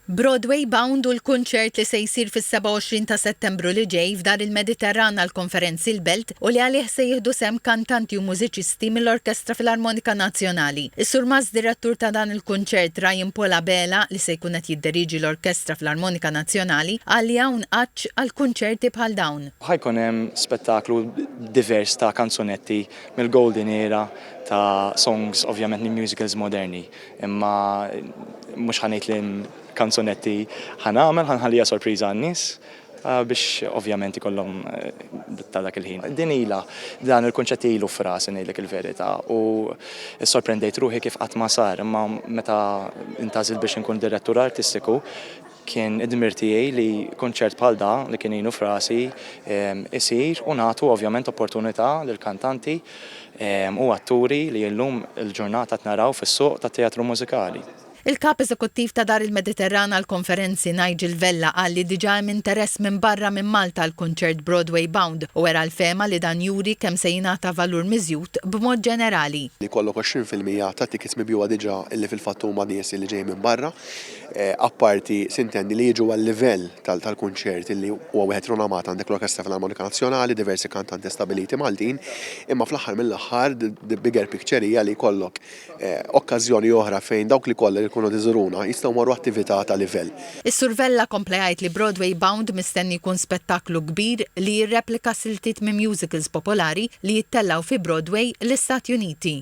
Broadway Bound u l-kunċert li se jsir fis-27 ta' Settembru li ġej f'dar il-Mediterran għall-Konferenzi l-Belt u li għalih se jieħdu sem kantanti u mużiċisti mill-Orkestra Filarmonika Nazzjonali. Is-Sur Mas direttur ta' dan il-kunċert Ryan Pola Bela li se jkun qed jiddiriġi l-Orkestra Filarmonika Nazzjonali għalli hawn qaċċ għal kunċerti bħal dawn. Ħajkun hemm spettaklu divers ta' kanzunetti mill-Golden Era ta' songs ovvjament ni musicals moderni, imma mhux ħanejt li kanzunetti ħanħallija sorpriża għan-nies biex ovvjament ikollhom ta' dak il-ħin. Din ilha dan il-kunċett ilu f'rasi ngħidlek il-verità u sorprendejt ruħi kif qatt ma sar, imma meta intażil biex inkun direttur artistiku kien id-dmir tiegħi li kunċert bħal da li kien ilu f'rasi isir u nagħtu ovvjament opportunità lil kantanti u atturi li llum il-ġurnata naraw fis-suq tat-teatru mużikali. Il-kap eżekuttiv ta' dar il-Mediterran għall-konferenzi Nigel Vella qal li diġà hemm interess minn barra minn Malta għal kunċert Broadway Bound u wera l-fema li dan juri kemm se jingħata valur miżjud b'mod ġenerali. Li kollok 20% ta' tickets mibjuwa diġà illi fil-fatt huma nies li ġej minn barra, apparti sintendi li jiġu għal-livell tal-kunċert illi huwa wieħed rinomat għandek l-Orkestra Filarmonika Nazzjonali, diversi kantanti stabiliti Maltin, imma fl-aħħar mill-aħħar the bigger picture hija li jkollok okkażjoni oħra fejn dawk li kollha kunu diżuruna jistgħu marru attività ta' livell. Is-Sur Vella kompla jgħid li Broadway Bound mistenni jkun spettaklu kbir li jirreplika siltiet minn musicals popolari li jittellaw fi Broadway l-Istati Uniti.